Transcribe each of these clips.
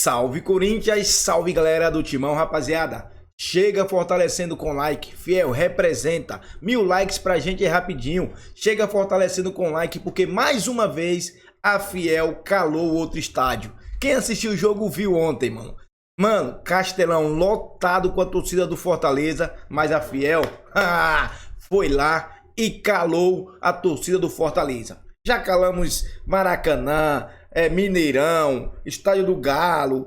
Salve Corinthians, salve galera do Timão, rapaziada. Chega fortalecendo com like, fiel, representa. 1000 likes pra gente é rapidinho. Chega fortalecendo com like porque mais uma vez a Fiel calou o outro estádio. Quem assistiu o jogo viu ontem, mano. Mano, Castelão lotado com a torcida do Fortaleza, mas a Fiel foi lá e calou a torcida do Fortaleza. Já calamos Maracanã, Mineirão, Estádio do Galo,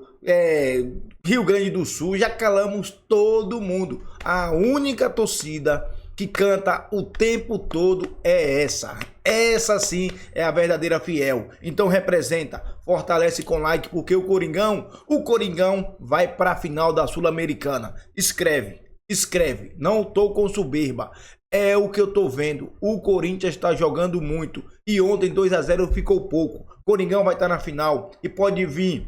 Rio Grande do Sul, já calamos todo mundo. A única torcida que canta o tempo todo é essa. Essa sim é a verdadeira Fiel. Então representa, fortalece com like, porque o Coringão vai para a final da Sul-Americana. Escreve, não tô com soberba. É o que eu tô vendo. O Corinthians está jogando muito. E ontem 2-0 ficou pouco. Coringão vai estar na final. E pode vir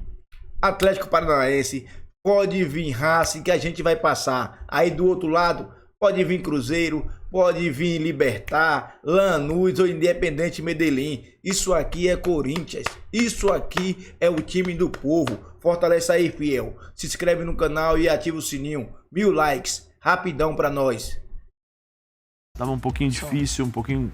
Atlético Paranaense. Pode vir Racing, que a gente vai passar. Aí do outro lado, pode vir Cruzeiro. Pode vir Libertad, Lanús ou Independente Medellín. Isso aqui é Corinthians. Isso aqui é o time do povo. Fortalece aí, Fiel. Se inscreve no canal e ativa o sininho. 1000 likes. Rapidão pra nós. Tava um pouquinho difícil, um pouquinho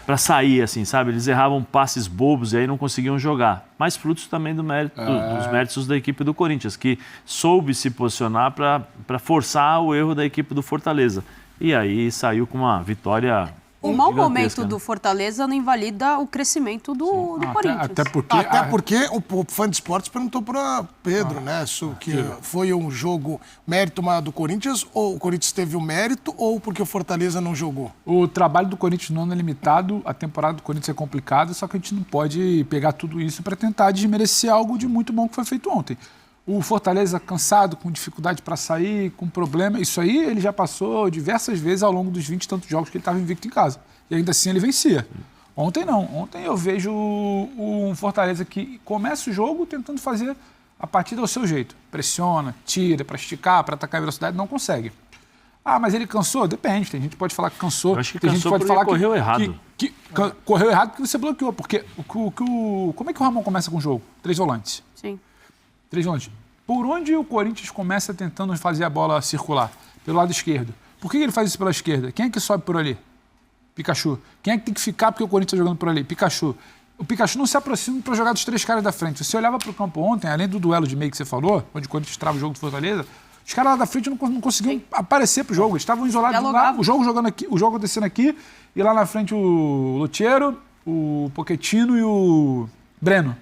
para sair, assim, sabe? Eles erravam passes bobos e aí não conseguiam jogar. Mas frutos também dos méritos da equipe do Corinthians, que soube se posicionar para forçar o erro da equipe do Fortaleza. E aí saiu com uma vitória. O mau momento do Fortaleza não invalida o crescimento do Corinthians. Até porque o fã de esportes perguntou para Pedro, né? Que foi um jogo mérito maior do Corinthians, ou o Corinthians teve o mérito, ou porque o Fortaleza não jogou? O trabalho do Corinthians no ano é limitado, a temporada do Corinthians é complicada, só que a gente não pode pegar tudo isso para tentar desmerecer algo de muito bom que foi feito ontem. O Fortaleza cansado, com dificuldade para sair, com problema. Isso aí ele já passou diversas vezes ao longo dos 20 e tantos jogos que ele estava invicto em casa. E ainda assim ele vencia. Ontem não. Ontem eu vejo um Fortaleza que começa o jogo tentando fazer a partida ao seu jeito. Pressiona, tira para esticar, para atacar a velocidade, não consegue. Ah, mas ele cansou? Depende. Tem gente que pode falar que cansou. Eu acho que tem cansou gente que pode falar correu errado. Correu errado porque você bloqueou. Porque como é que o Ramon começa com o jogo? 3 volantes. Sim. 3 volantes. Por onde o Corinthians começa tentando fazer a bola circular? Pelo lado esquerdo. Por que ele faz isso pela esquerda? Quem é que sobe por ali? Pikachu. Quem é que tem que ficar porque o Corinthians está jogando por ali? Pikachu. O Pikachu não se aproxima para jogar dos 3 caras da frente. Você olhava para o campo ontem, além do duelo de meio que você falou, onde o Corinthians trava o jogo do Fortaleza, os caras lá da frente não conseguiam aparecer para o jogo. Eles estavam isolados lá, o jogo jogando aqui, o jogo acontecendo aqui, e lá na frente o Lutiero, o Pochettino e o Breno.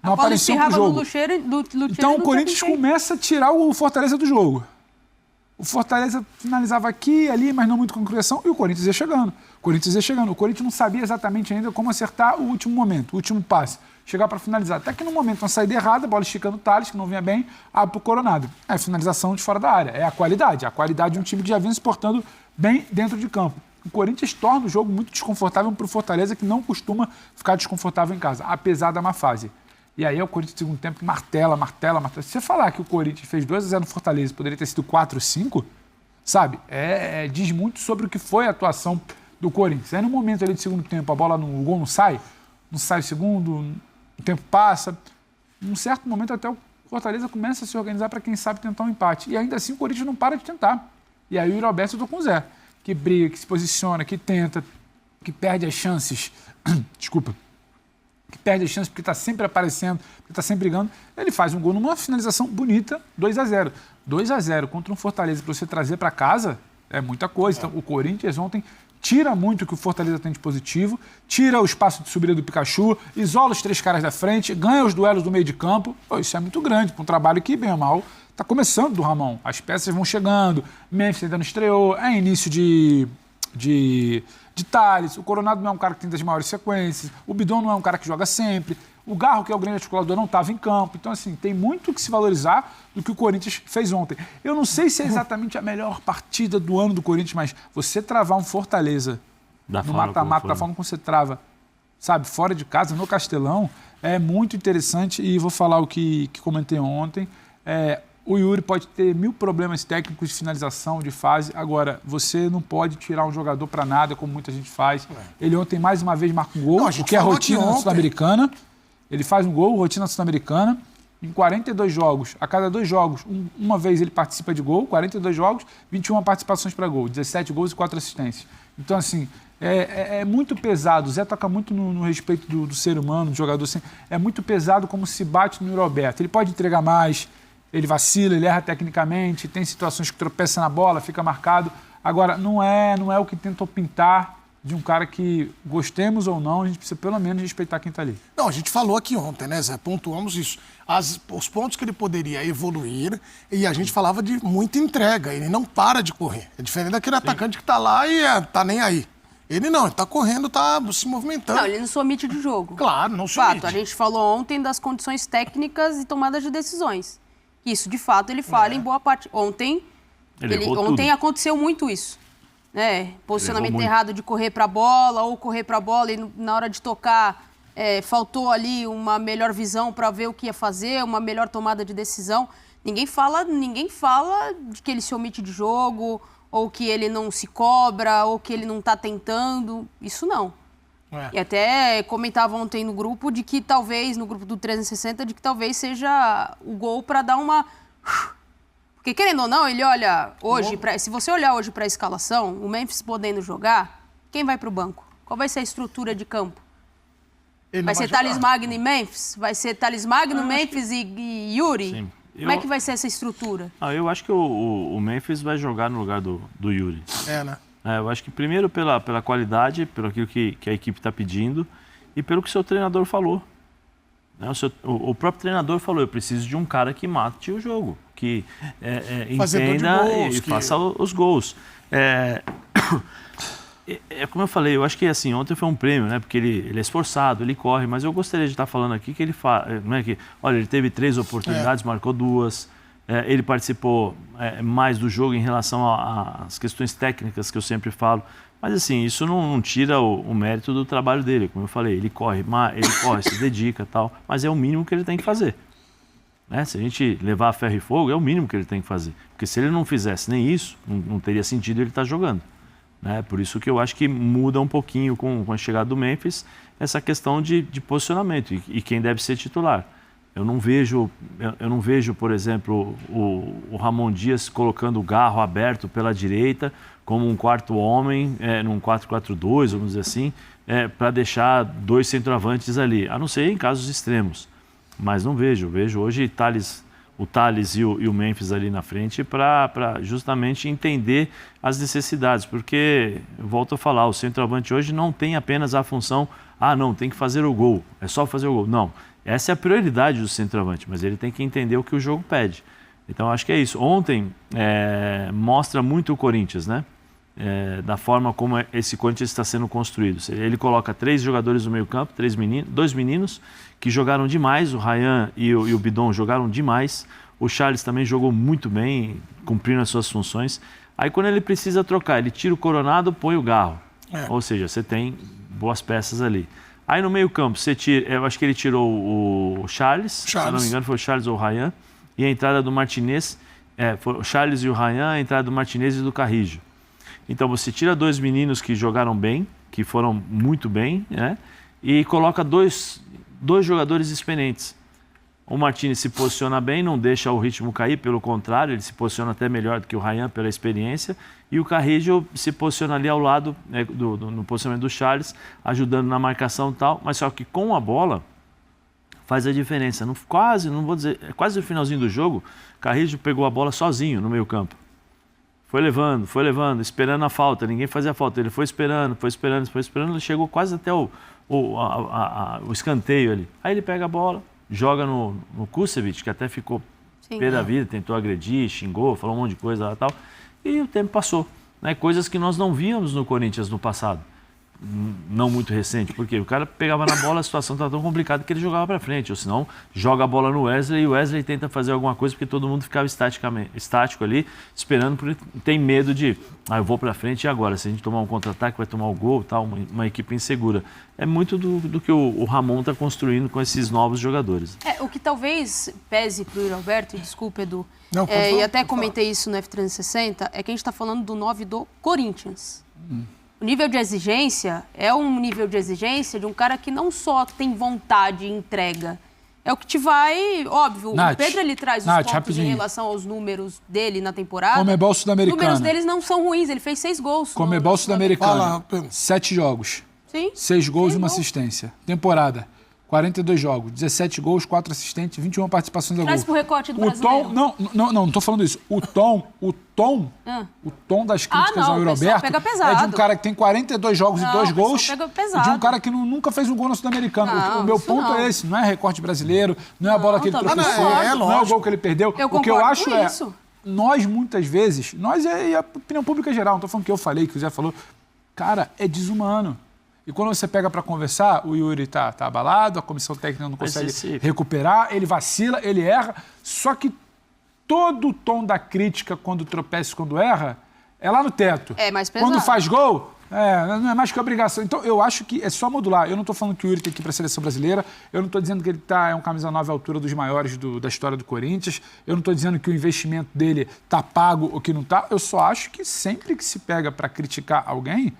Não apareciam pro jogo. Então o Corinthians começa a tirar o Fortaleza do jogo. O Fortaleza finalizava aqui, ali, mas não muito com concreção, e o Corinthians ia chegando. O Corinthians não sabia exatamente ainda como acertar o último momento, o último passe. Chegar para finalizar. Até que no momento, uma saída errada, a bola esticando o Thales, que não vinha bem, abre pro Coronado. É a finalização de fora da área. É a qualidade de um time que já vinha se portando bem dentro de campo. O Corinthians torna o jogo muito desconfortável para o Fortaleza, que não costuma ficar desconfortável em casa, apesar da má fase. E aí é o Corinthians no segundo tempo que martela. Se você falar que o Corinthians fez 2-0 no Fortaleza, poderia ter sido 4-5, sabe? Diz muito sobre o que foi a atuação do Corinthians. Aí no momento ali de segundo tempo, o gol não sai o segundo, o tempo passa. Num certo momento até o Fortaleza começa a se organizar para quem sabe tentar um empate. E ainda assim o Corinthians não para de tentar. E aí o Yuri Alberto eu tô com o Zé, que briga, que se posiciona, que tenta, que perde as chances. Desculpa. Que perde as chances porque está sempre aparecendo, porque está sempre brigando. Ele faz um gol numa finalização bonita, 2-0. 2-0 contra um Fortaleza para você trazer para casa é muita coisa. Então, o Corinthians ontem tira muito o que o Fortaleza tem de positivo, tira o espaço de subida do Pikachu, isola os 3 caras da frente, ganha os duelos do meio de campo. Pô, isso é muito grande para um trabalho que, bem ou mal, está começando do Ramon. As peças vão chegando, Memphis ainda não estreou, é início de Thales, o Coronado não é um cara que tem das maiores sequências, o Bidon não é um cara que joga sempre, o Garro, que é o grande articulador, não estava em campo. Então, assim, tem muito que se valorizar do que o Corinthians fez ontem. Eu não sei se é exatamente a melhor partida do ano do Corinthians, mas você travar um Fortaleza no mata-mata, da forma como você trava, sabe, fora de casa, no Castelão, é muito interessante. E vou falar o que comentei ontem. O Yuri pode ter 1000 problemas técnicos de finalização, de fase. Agora, você não pode tirar um jogador para nada, como muita gente faz. Ele ontem, mais uma vez, marca um gol, o que é rotina na Sul-Americana. Ele faz um gol, rotina Sul-Americana. em 42 jogos, a cada 2 jogos, uma vez ele participa de gol, 42 jogos, 21 participações para gol, 17 gols e 4 assistências. Então, assim, é muito pesado. O Zé toca muito no respeito do ser humano, do jogador. Assim, é muito pesado como se bate no Yuri Alberto. Ele pode entregar mais, ele vacila, ele erra tecnicamente, tem situações que tropeça na bola, fica marcado. Agora, não é o que tentou pintar de um cara que, gostemos ou não, a gente precisa pelo menos respeitar quem está ali. Não, a gente falou aqui ontem, né, Zé? Pontuamos isso. Os pontos que ele poderia evoluir, e a gente falava de muita entrega. Ele não para de correr. É diferente daquele atacante que está lá e tá nem aí. Ele não, ele tá correndo, tá se movimentando. Não, ele não se omite de jogo. Claro, não se omite. Fato, a gente falou ontem das condições técnicas e tomadas de decisões. Isso, de fato, ele falha em boa parte. Ontem aconteceu muito isso. Né? Posicionamento errado de correr para a bola, ou correr para a bola e na hora de tocar faltou ali uma melhor visão para ver o que ia fazer, uma melhor tomada de decisão. Ninguém fala de que ele se omite de jogo, ou que ele não se cobra, ou que ele não está tentando. Isso não. E até comentava ontem no grupo de que talvez, no grupo do 360, de que talvez seja o gol para dar uma... Porque, querendo ou não, ele olha hoje, se você olhar hoje para a escalação, o Memphis podendo jogar, quem vai para o banco? Qual vai ser a estrutura de campo? Vai ser Thales Magno e Memphis? Vai ser Thales Magno, Memphis e Yuri? Sim. Como é que vai ser essa estrutura? Eu acho que o Memphis vai jogar no lugar do Yuri. Né? Eu acho que primeiro pela qualidade, pelo aquilo que a equipe está pedindo e pelo que o seu treinador falou. O próprio treinador falou, eu preciso de um cara que mate o jogo, que entenda e faça os gols. Como eu falei, eu acho que assim, ontem foi um prêmio, né? Porque ele é esforçado, ele corre, mas eu gostaria de estar falando aqui que ele olha, ele teve 3 oportunidades, marcou 2, ele participou mais do jogo em relação às questões técnicas que eu sempre falo. Mas assim, isso não tira o mérito do trabalho dele, como eu falei, ele corre, se dedica e tal, mas é o mínimo que ele tem que fazer. Né? Se a gente levar a ferro e fogo, é o mínimo que ele tem que fazer. Porque se ele não fizesse nem isso, não teria sentido ele estar jogando. Né? Por isso que eu acho que muda um pouquinho com a chegada do Memphis essa questão de posicionamento e quem deve ser titular. Eu não vejo, por exemplo, o Ramon Dias colocando o Garro aberto pela direita como um quarto homem, num 4-4-2, vamos dizer assim, para deixar 2 centroavantes ali, a não ser em casos extremos. Mas não vejo. Vejo hoje o Thales e o Memphis ali na frente para justamente entender as necessidades. Porque, volto a falar, o centroavante hoje não tem apenas a função, tem que fazer o gol, é só fazer o gol. Não, essa é a prioridade do centroavante, mas ele tem que entender o que o jogo pede. Então, acho que é isso. Ontem mostra muito o Corinthians, né? Da forma como esse Corinthians está sendo construído. Ele coloca 3 jogadores no meio campo, 2 meninos que jogaram demais, o Ryan e o Bidon jogaram demais, o Charles também jogou muito bem, cumprindo as suas funções. Aí quando ele precisa trocar, ele tira o Coronado, põe o Garro. Ou seja, você tem boas peças ali. Aí no meio campo, eu acho que ele tirou o Charles, se não me engano foi o Charles ou o Ryan, e a entrada do Martinez, foi o Charles e o Ryan, a entrada do Martinez e do Carrillo. Então você tira 2 meninos que jogaram bem, que foram muito bem, né? E coloca dois jogadores experientes. O Martinez se posiciona bem, não deixa o ritmo cair, pelo contrário, ele se posiciona até melhor do que o Ryan pela experiência. E o Carrillo se posiciona ali ao lado, no posicionamento do Charles, ajudando na marcação e tal, mas só que com a bola faz a diferença. Quase no finalzinho do jogo, Carrillo pegou a bola sozinho no meio campo. Foi levando, esperando a falta, ninguém fazia falta. Ele foi esperando, ele chegou quase até o escanteio ali. Aí ele pega a bola, joga no Kusevich, que até ficou pé da vida, tentou agredir, xingou, falou um monte de coisa lá e tal. E o tempo passou. Né? Coisas que nós não víamos no Corinthians no passado. Não muito recente, porque o cara pegava na bola, a situação estava tão complicada que ele jogava para frente, ou senão joga a bola no Wesley e o Wesley tenta fazer alguma coisa porque todo mundo ficava estático ali, esperando, porque tem medo de, eu vou para frente e agora, se a gente tomar um contra-ataque vai tomar o gol, tal, uma equipe insegura. É muito do que o Ramon está construindo com esses novos jogadores. O que talvez pese para o Yuri Alberto, desculpa, Edu, não, e até comentei isso no F360, é que a gente está falando do 9 do Corinthians. O nível de exigência é um nível de exigência de um cara que não só tem vontade e entrega, é o que te vai... Óbvio, Nath, o Pedro ele traz os pontos rapidinho. em relação aos números dele na temporada. Comebol Os Sul-Americana. números deles não são ruins, ele fez 6 gols. Comebol Sul-Americana. Fala, Pedro. 7 jogos. Sim. 6 gols e 1 gols. assistência. Temporada. 42 jogos, 17 gols, 4 assistentes, 21 participações a gol. Traz pro recorte do O brasileiro. tom, não tô falando isso. O tom das críticas não, ao o pessoal Roberto pega pesado. é de um cara que tem 42 jogos e 2 o pessoal gols pega e pesado. de um cara que nunca fez um gol no Sul-Americano. Não, O meu isso ponto não. é esse, não é recorte brasileiro, não é a bola que ele também tropeçou, concordo. não é o gol que ele perdeu. Eu O que eu concordo acho com é, isso. nós muitas vezes, nós e a opinião pública geral, não tô falando que eu falei, que o Zé falou, cara, é desumano. E quando você pega para conversar, o Yuri tá abalado, a comissão técnica não consegue recuperar, ele vacila, ele erra. Só que todo o tom da crítica, quando tropeça e quando erra, é lá no teto. É mais pesado. Quando faz gol, não é mais que obrigação. Então, eu acho que é só modular. Eu não estou falando que o Yuri tem que ir para a seleção brasileira. Eu não estou dizendo que ele é um camisa 9 à altura dos maiores da história do Corinthians. Eu não estou dizendo que o investimento dele está pago ou que não está. Eu só acho que sempre que se pega para criticar alguém,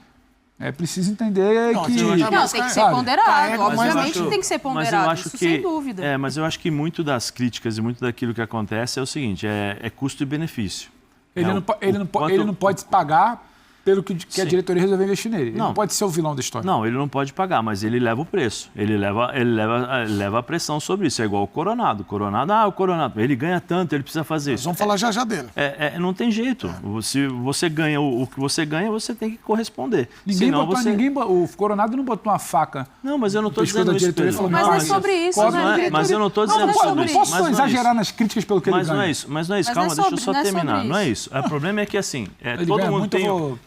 é preciso entender que... Não, tem que ser ponderado. Obviamente tem que ser ponderado, isso sem dúvida. Mas eu acho que muito das críticas e muito daquilo que acontece é o seguinte, é custo e benefício. Ele não pode pagar pelo que a diretoria resolveu investir nele. Ele não pode ser o vilão da história. Não, ele não pode pagar, mas ele leva o preço. Ele leva a pressão sobre isso. É igual o Coronado. O Coronado, ele ganha tanto, ele precisa fazer isso. Vamos falar já dele. Não tem jeito. Se você ganha o que você ganha, você tem que corresponder. O Coronado não botou uma faca. Não, mas eu não estou dizendo isso, Pedro. Mas é sobre isso, né? Mas eu não estou dizendo sobre isso. Não posso exagerar nas críticas pelo que ele ganha. Mas não é isso. Calma, deixa eu só terminar. Não é isso. O problema é que, assim, todo mundo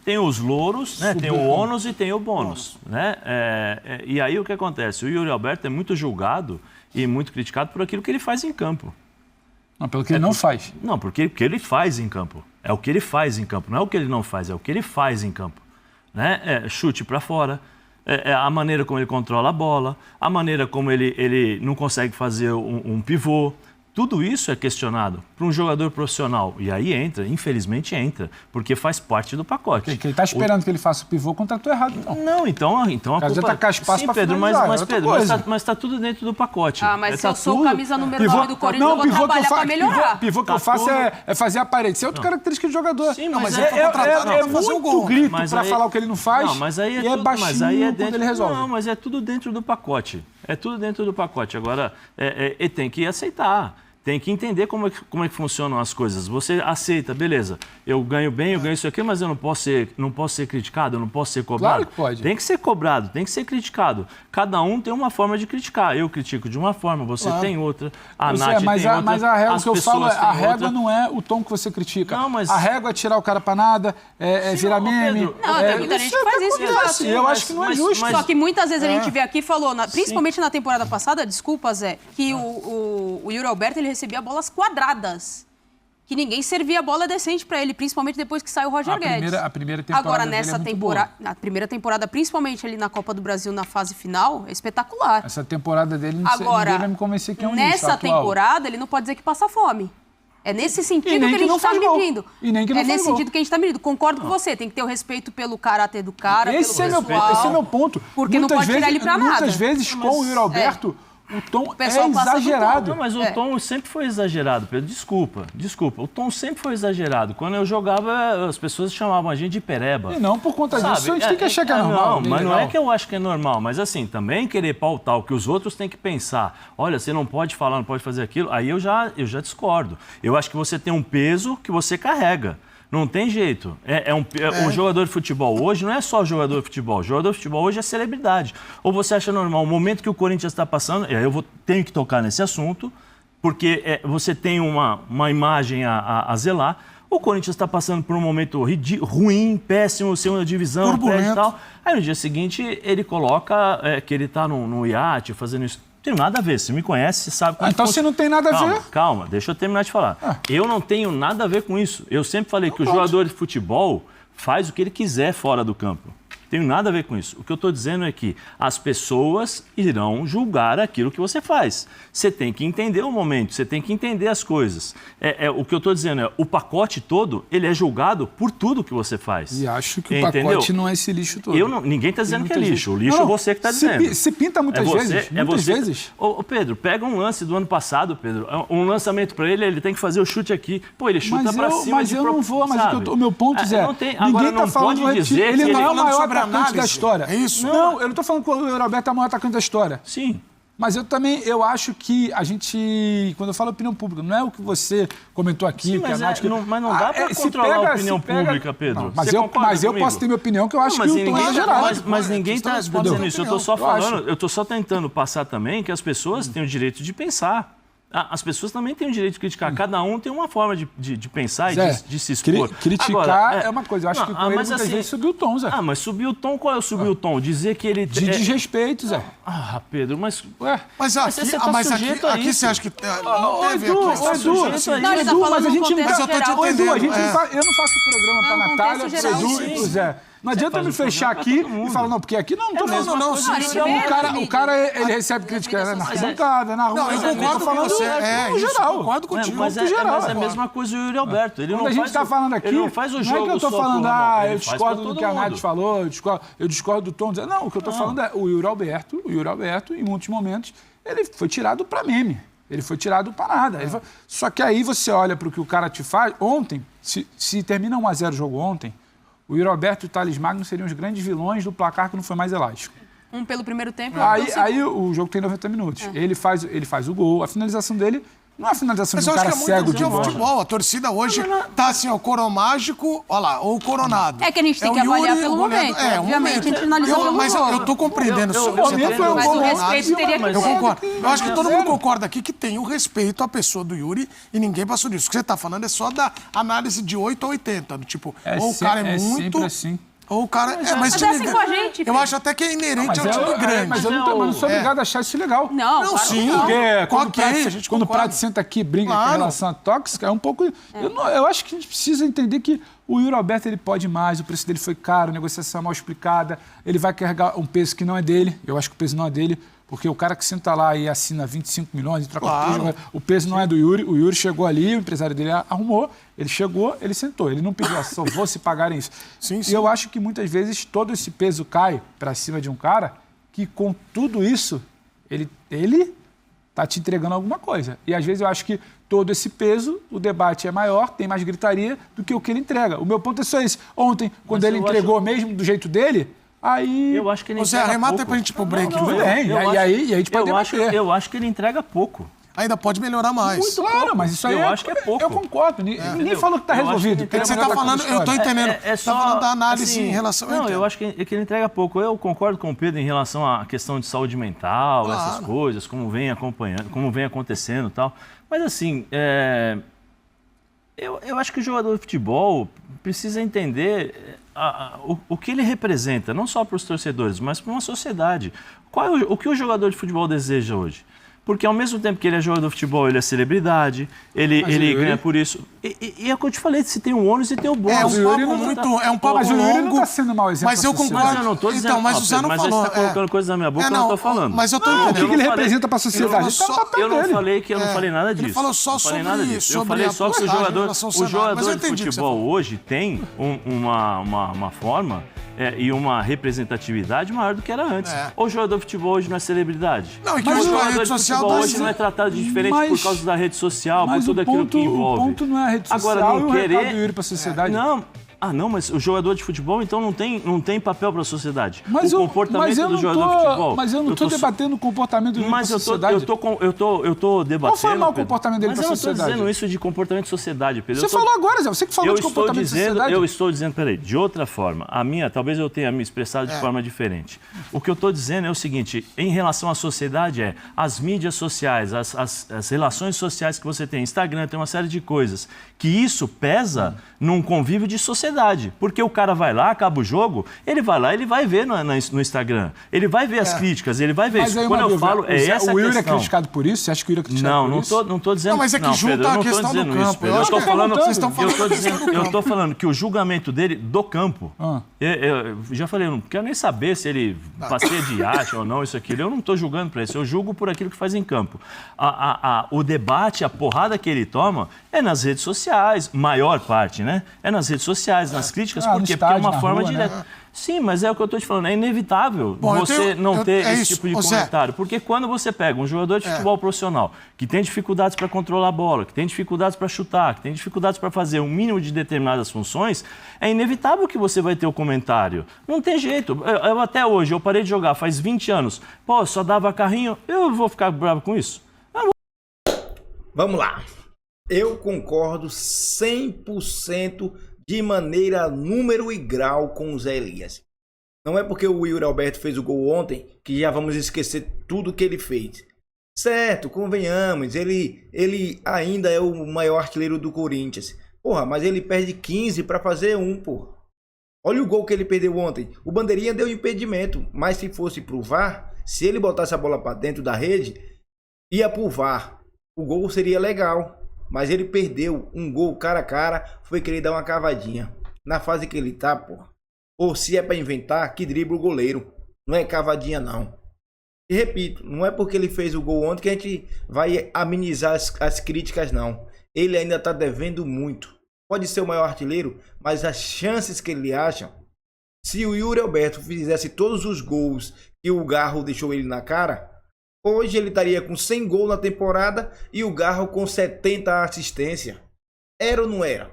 tem os louros, né? Tem o ônus e tem o bônus. Né? E aí o que acontece? O Yuri Alberto é muito julgado e muito criticado por aquilo que ele faz em campo. Não, pelo que ele não faz. Não, porque ele faz em campo. É o que ele faz em campo. Não é o que ele não faz, é o que ele faz em campo. Né? Chute para fora, a maneira como ele controla a bola, a maneira como ele não consegue fazer um pivô. Tudo isso é questionado para um jogador profissional. E aí infelizmente entra, porque faz parte do pacote. Ele está esperando que ele faça o pivô, contratou errado, então. Não, então a culpa... já tá com espaço para Pedro, finalizar, mas está tudo dentro do pacote. Mas se eu sou camisa número 9 do Corinthians, eu vou trabalhar para melhorar. Pivô que eu faço é fazer a parede. Isso é outra característica de jogador. Sim, mas ele foi contratado para fazer o gol. Grito para falar o que ele não faz. Mas aí e é baixinho dentro, quando ele resolve. Não, mas é tudo dentro do pacote. É tudo dentro do pacote. Agora, ele tem que aceitar. Tem que entender como é que funcionam as coisas. Você aceita, beleza, eu ganho bem, eu ganho isso aqui, mas eu não posso ser criticado, eu não posso ser cobrado. Claro que pode. Tem que ser cobrado, tem que ser criticado. Cada um tem uma forma de criticar. Eu critico de uma forma, você tem outra, a Nath tem outra. Mas a régua que eu falo, a régua outra. não é o tom que você critica. Não, mas... A régua é tirar o cara pra nada, virar meme. Pedro, Não, tem muita gente que faz isso, de fato. Eu acho que não é justo. Só que muitas vezes a gente vê aqui, falou, principalmente na temporada passada, desculpa, Zé, que o Yuri Alberto ele recebia bolas quadradas. Que ninguém servia bola decente para ele, principalmente depois que saiu o Roger Guedes. A primeira temporada Agora, dele nessa é muito temporada, na primeira temporada, principalmente ali na Copa do Brasil, na fase final, é espetacular. Essa temporada dele, Agora, ninguém vai me convencer que é um nessa temporada, ele não pode dizer que passa fome. É nesse sentido que a gente está medindo. E nem que não é nesse sentido que a gente está medindo. Concordo com você, tem que ter o respeito pelo caráter do cara, esse pelo pessoal. Esse é meu ponto. Porque não pode tirar ele para nada. Muitas vezes, com o Yuri Alberto... O tom é pessoal passa do exagerado. Não, mas o tom sempre foi exagerado, Pedro. Desculpa. O tom sempre foi exagerado. Quando eu jogava, as pessoas chamavam a gente de pereba. E não por conta disso, a gente tem que achar que é normal. Não, mas não é que eu acho que é normal. Mas assim, também querer pautar o que os outros têm que pensar. Olha, você não pode falar, não pode fazer aquilo. Aí eu já discordo. Eu acho que você tem um peso que você carrega. Não tem jeito. Um jogador de futebol hoje não é só jogador de futebol. O jogador de futebol hoje é celebridade. Ou você acha normal, o momento que o Corinthians está passando, e aí eu tenho que tocar nesse assunto, porque você tem uma imagem a zelar. O Corinthians está passando por um momento ruim, péssimo, segunda divisão, e tal. Aí no dia seguinte ele coloca que ele está no iate fazendo isso. Não tem nada a ver. Você me conhece, você sabe como então se não tem nada a ver... Calma, deixa eu terminar de falar. Eu não tenho nada a ver com isso. Eu sempre falei que o jogador de futebol faz o que ele quiser fora do campo. Tenho nada a ver com isso. O que eu estou dizendo é que as pessoas irão julgar aquilo que você faz. Você tem que entender o momento, você tem que entender as coisas. O que eu estou dizendo é, o pacote todo, ele é julgado por tudo que você faz. E acho que o pacote não é esse lixo todo. Ninguém está dizendo que é lixo. O lixo é você que está dizendo. Se pinta muitas vezes. Muitas vezes. Ô, Pedro, pega um lance do ano passado, Pedro. Um lançamento para ele tem que fazer o chute aqui. Pô, ele chuta para cima. Mas eu não vou, o meu ponto é, ninguém está falando do Retiro. Ele não é o maior atacante da história. É isso? Não, eu não estou falando que o Yuri Alberto é o maior atacante da história. Sim. Mas eu acho que a gente, quando eu falo opinião pública, não é o que você comentou aqui. Sim, mas não dá para controlar a opinião pública, Pedro. Não, mas eu posso ter minha opinião, que eu acho que o tom é exagerado. Mas ninguém está dizendo isso. Eu estou só tentando passar também que as pessoas têm o direito de pensar. As pessoas também têm o direito de criticar. Cada um tem uma forma de pensar e de se expor. Criticar agora, é uma coisa. Eu acho que com ele muitas vezes subiu o tom, Zé. Mas subiu o tom, qual é o subiu o tom? Dizer que ele... De desrespeito, Zé. Pedro, mas... Mas aqui você acha que... Não teve Edu, mas a gente... Mas eu tô te entendendo. Eu não faço programa pra Natália, pro Edu e pro Zé. Não adianta eu me fechar aqui e falar, não, porque aqui não tô falando. O cara, ele recebe crítica na arquibancada, na rua. Não, eu concordo com você. No geral. Eu concordo contigo. Mas é a mesma coisa o Yuri Alberto. Quando a gente tá falando aqui, ele não faz o jogo. Não é que eu tô falando, eu discordo do que a Nath falou, eu discordo do tom. Não, o que eu tô falando é o Yuri Alberto, em muitos momentos, ele foi tirado pra meme. Ele foi tirado para nada. Só que aí você olha para o que o cara te faz. Ontem, se termina 1-0 o jogo ontem, o Yuri Alberto e o Thales Magno seriam os grandes vilões do placar que não foi mais elástico. Um pelo primeiro tempo e aí o jogo tem 90 minutos. Ele faz o gol. A finalização dele não é a finalização de um cara cego de bola. Futebol. A torcida hoje tá assim, o coro mágico, olha lá, ou o coronado. É que a gente tem que avaliar pelo momento. Obviamente, a gente finaliza pelo Mas eu tô compreendendo. Mas o respeito teria que ser. Eu concordo. Eu acho que todo mundo concorda aqui que tem o respeito à pessoa do Yuri e ninguém passou disso. O que você tá falando é só da análise de 8 a 80. Do tipo, ou o cara é muito... sempre assim. Ou o cara... Mas é assim com a gente. Eu acho até que é inerente ao time grande. Mas eu não sou obrigado a achar isso legal. Não, sim. Porque quando o Prato senta aqui e brinca com relação à tóxica, é um pouco... Eu acho que a gente precisa entender que o Yuri Alberto ele pode mais, o preço dele foi caro, a negociação mal explicada, ele vai carregar um peso que não é dele, eu acho que o peso não é dele, porque o cara que senta lá e assina 25 milhões e troca o peso não é do Yuri, o Yuri chegou ali, o empresário dele arrumou, ele chegou, ele sentou, ele não pediu, só vou se pagarem isso. Sim. E eu acho que muitas vezes todo esse peso cai para cima de um cara que com tudo isso, ele tá te entregando alguma coisa. E às vezes eu acho que todo esse peso, o debate é maior, tem mais gritaria do que o que ele entrega. O meu ponto é só esse. Ontem, quando ele entregou mesmo do jeito dele, aí... Eu acho que ele entrega pouco. Você arremata pra gente ir pro break. Tudo bem, e aí a gente pode debater. Eu acho que ele entrega pouco. Ainda pode melhorar mais. Muito claro, mas isso aí eu acho que é pouco. Eu concordo. Ninguém falou que está resolvido. Você está falando, eu estou entendendo. Você está falando da análise em relação... Não, eu acho que ele entrega pouco. Eu concordo com o Pedro em relação à questão de saúde mental, essas coisas, como vem acompanhando, como vem acontecendo e tal. Mas assim, eu acho que o jogador de futebol precisa entender o que ele representa, não só para os torcedores, mas para uma sociedade. O que o jogador de futebol deseja hoje? Porque ao mesmo tempo que ele é jogador de futebol, ele é celebridade, ele ganha por isso. E é o que eu te falei, se tem o ônus e tem o bônus. É um papo mas longo. o Yuri não está sendo mau exemplo. Mas eu concordo. Mas eu não estou dizendo... Então, mas o Zé não falou. Mas você está colocando coisas na minha boca que eu não estou falando. Mas eu estou entendendo. O que ele representa para a sociedade? Eu não falei que eu não falei nada disso. Ele falou só sobre eu falei só que o jogador de futebol hoje tem uma forma... e uma representatividade maior do que era antes. O jogador de futebol hoje não é celebridade. Não, e que o a jogador rede de social futebol hoje não é tratado de diferente por causa da rede social, por tudo aquilo que envolve. O ponto não é a rede social. Agora, não querer... o recado do Yuri para a sociedade. Não, mas o jogador de futebol, então, não tem papel para a sociedade. Mas o comportamento do jogador de futebol... Mas eu não estou debatendo o comportamento do Yuri para a sociedade. Eu estou debatendo... Qual foi o comportamento dele para a sociedade? Mas eu não estou dizendo isso de comportamento de sociedade, Pedro. Você falou agora, Zé. Você que falou de comportamento de sociedade. Eu estou dizendo, peraí, de outra forma. Talvez eu tenha me expressado de forma diferente. O que eu estou dizendo é o seguinte, em relação à sociedade as mídias sociais, as relações sociais que você tem, Instagram, tem uma série de coisas, que isso pesa num convívio de sociedade. sociedade. Porque o cara vai lá, acaba o jogo, ele vai lá, ele vai ver no Instagram. Ele vai ver as críticas, ele vai ver Mas isso. aí, Quando eu falo, é essa a o Yuri questão. é criticado por isso? Você acha que o Yuri é criticado por isso? Não tô dizendo... Não, mas é que junta Pedro, a questão do campo. Eu tô falando... Vocês estão falando da questão do Eu tô campo. falando que o julgamento dele do campo... Eu já falei, eu não quero nem saber se ele passeia de iate ou não, isso aqui. Eu não tô julgando pra isso, eu julgo por aquilo que faz em campo. O debate, a porrada que ele toma é nas redes sociais, maior parte, né? É nas redes sociais, nas críticas, por quê? Porque é uma forma direta. Né? Sim, mas é o que eu estou te falando, é inevitável você não ter esse tipo de comentário. Porque quando você pega um jogador de futebol profissional que tem dificuldades para controlar a bola, que tem dificuldades para chutar, que tem dificuldades para fazer um mínimo de determinadas funções, é inevitável que você vai ter o comentário. Não tem jeito. Eu até hoje, eu parei de jogar faz 20 anos. Pô, só dava carrinho, eu vou ficar bravo com isso? Vamos lá. Eu concordo 100% de maneira, número e grau com o Zé Elias. Não é porque o Yuri Alberto fez o gol ontem que já vamos esquecer tudo que ele fez. Certo, convenhamos, ele ainda é o maior artilheiro do Corinthians. Porra, mas ele perde 15 para fazer um, porra. Olha o gol que ele perdeu ontem. O Bandeirinha deu impedimento, mas se fosse pro VAR, se ele botasse a bola para dentro da rede, ia pro VAR. O gol seria legal. Mas ele perdeu um gol cara a cara, foi querer dar uma cavadinha. Na fase que ele tá, porra. Ou se é pra inventar, que dribla o goleiro. Não é cavadinha, não. E repito, não é porque ele fez o gol ontem que a gente vai amenizar as críticas, não. Ele ainda tá devendo muito. Pode ser o maior artilheiro, mas as chances que ele acha... Se o Yuri Alberto fizesse todos os gols que o Garro deixou ele na cara... Hoje ele estaria com 100 gols na temporada e o Garro com 70 assistências. Era ou não era?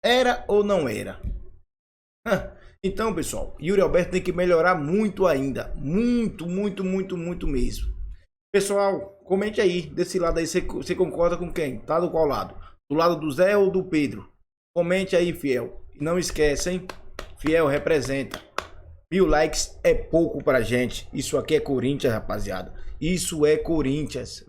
Era ou não era? Então, pessoal, Yuri Alberto tem que melhorar muito ainda. Muito, muito, muito, muito mesmo. Pessoal, comente aí. Desse lado aí, você concorda com quem? Tá do qual lado? Do lado do Zé ou do Pedro? Comente aí, fiel. E não esquece, hein? Fiel representa. 1000 likes é pouco pra gente. Isso aqui é Corinthians, rapaziada. Isso é Corinthians.